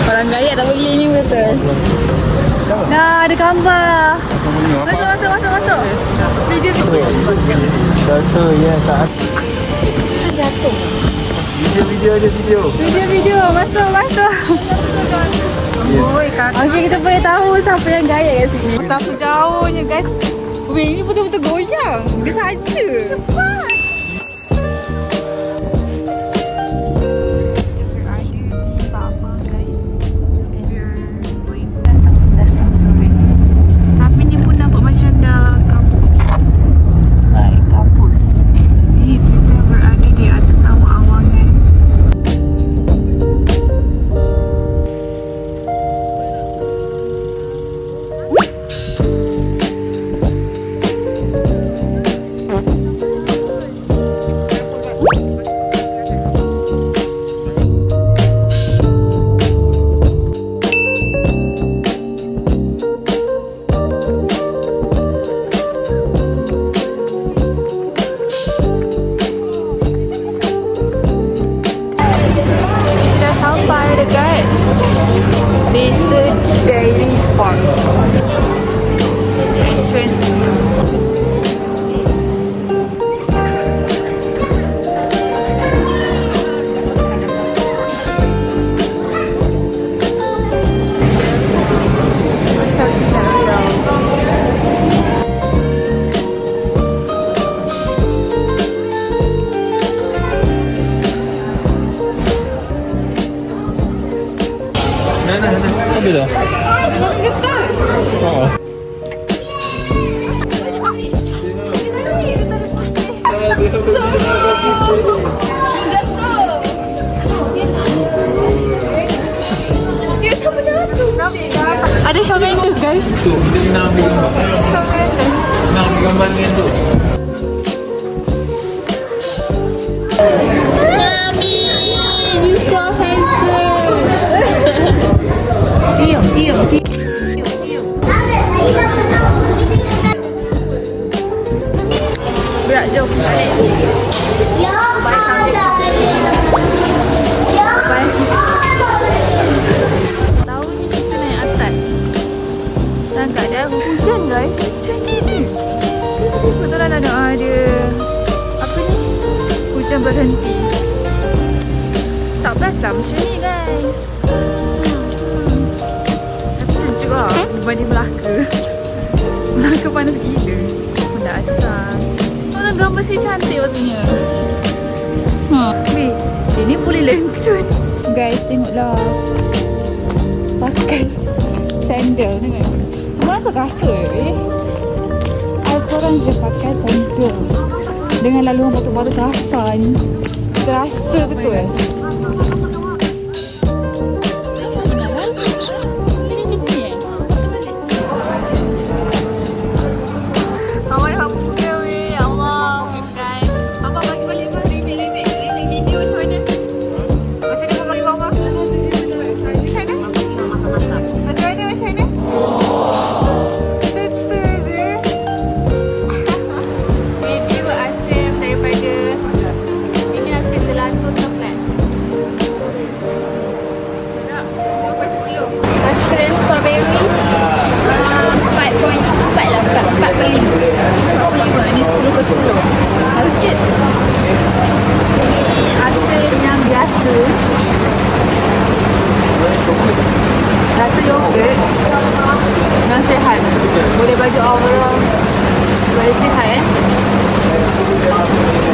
Orang gaya tak beli ni betul. Dah ada gambar. Masuk. Video. Jatuh ya tak. Jatuh. Video. Masuk. Okey, kita boleh tahu siapa yang gaya kat sini. Betapa jauhnya guys. Weh, ini betul-betul goyang. Dia saja. Cepat. Apa tu? Oh. Ada Shawn Mendes guys. Tu, kita nak ambil gambar. Nak ambil gambar dengan tu. Mami, you so handsome. Cium. Berat, jom balik. Bye, tahunya kita naik atas dan tak ada hujan guys. Hujan ni. Betul lah ada apa ni? Hujan berhenti. Tak best lah macam ni guys. Tapi sejuk lah berbanding Melaka. Melaka panas gila. Benda asam. Mana gambar si cantik waktunya. Weh, ini boleh lencun. Guys, tengoklah. Pakai sandal. Tengok. Semua aku rasa ada seorang je pakai sandal dengan laluan batu-batu kasar ni. Terasa betul. Rasa yogurt dan sihat. Boleh baju overall boleh sihat kan.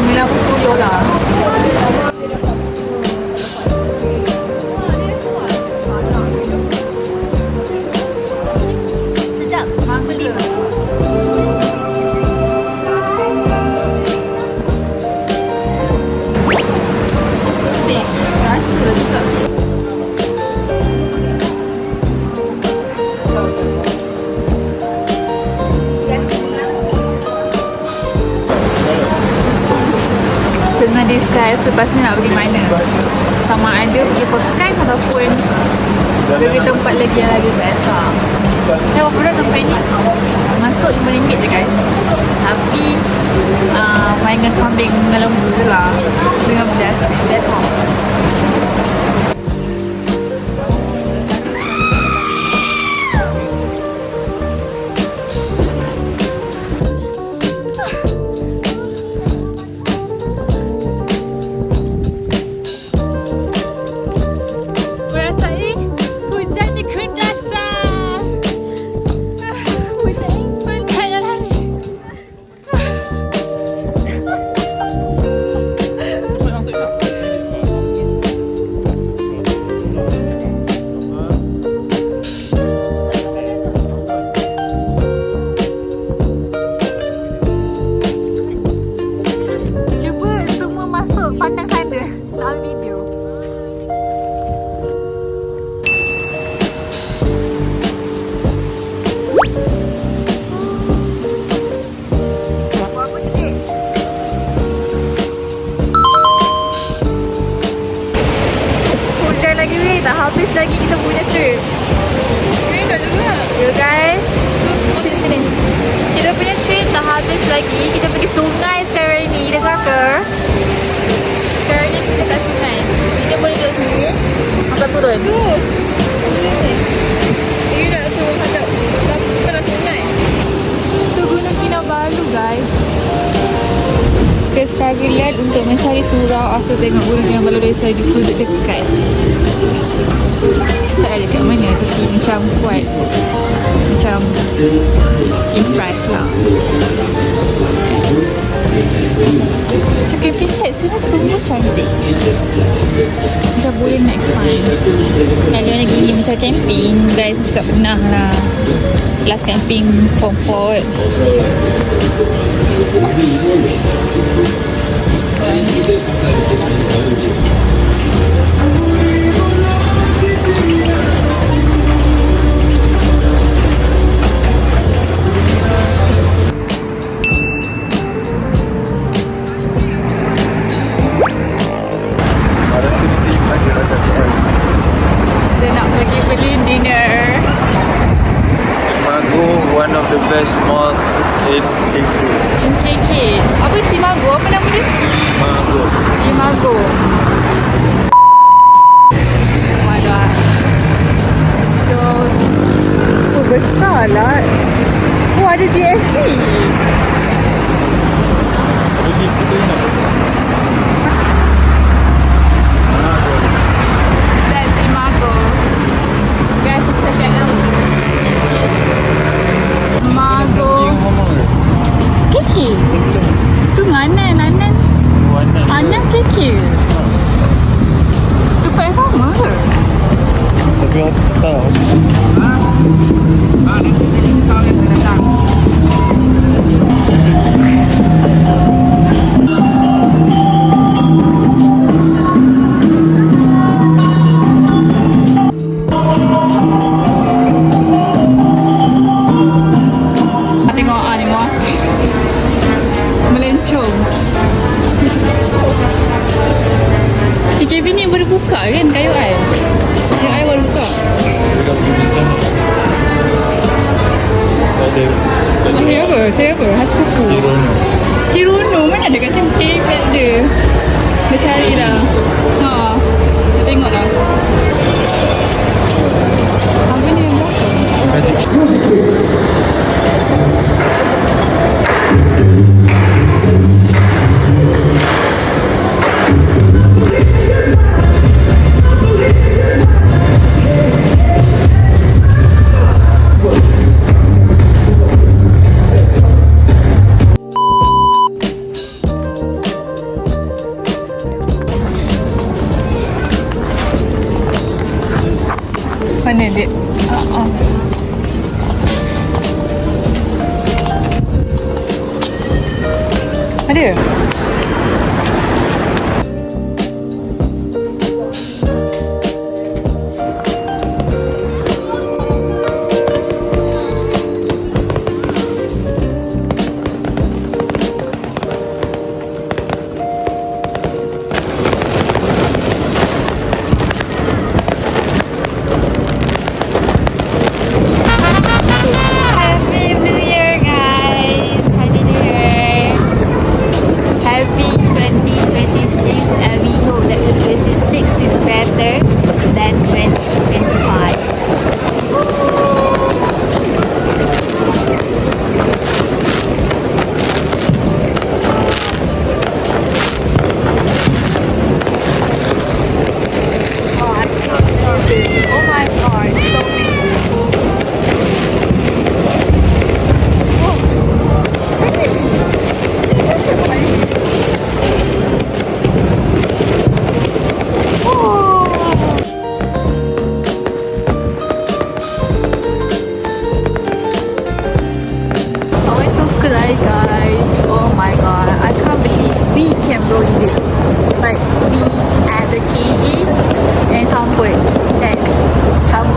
97 lah. Sedap. Mak beli. Tengah discuss lepas ni nak pergi mana. Sama ada pergi Pekan ataupun pergi tempat lagi yang lagi best lah. Berapa dah tempat ni? Masuk RM5 je kambing dengan lembu je lah. Dengan beras. That's all. Merasai hujan di Kundasa. Hujan dalam. Cuba semua masuk pandang sana. Nak ambil video. Buat apa tu, Dik? Hujan lagi weh, tak habis lagi kita punya trip. Weh dah juga. You guys, sini. Kita punya trip tak habis lagi. Kita pergi sungai sekarang ni, dengar ke? Sekarang ni kita kat sungai. Kita boleh duduk sini. Angkat turun. Tu. You nak tu hadap tanah sungai. Tu Gunung Kinabalu guys. Kita struggle untuk mencari surau after tengok Gunung Kinabalu dari segi sudut dekat. Tak ada kat mana tapi macam kuat. Macam impress lah. Macam camping site sini semua cantik. Macam boleh next time. Kalau lagi ni macam camping guys, tak pernah lah. Last camping form 4. Kita nak pergi beli dinner. Timago, one of the best mall in KK. In KK. Apa Timago? Apa nama dia? Timago. Timago. Oh my god. So, besar lah. Oh, ada GSC. Pergi kita nak. That's Timago. Guys, kita check out. Timago. KK. Tu Anan. Anan KK. Tempat yang sama ke? Tapi aku tahu. Nanti saya datang. Tengok. Melencong. CKB ni baru buka kan kayu air? Kayu air baru buka. Saya apa? Haji kuku. Hirono. Mana ada kat camping kat dia? Dia cari dah. Ha. Dia tengok dah. Apa ni yang buat? Mana dia? Ada?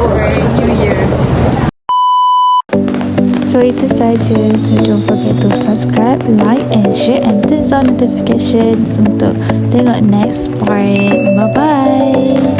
for New Year. So itu saja. So don't forget to subscribe, like and share and turn on notifications untuk tengok next part. Bye bye.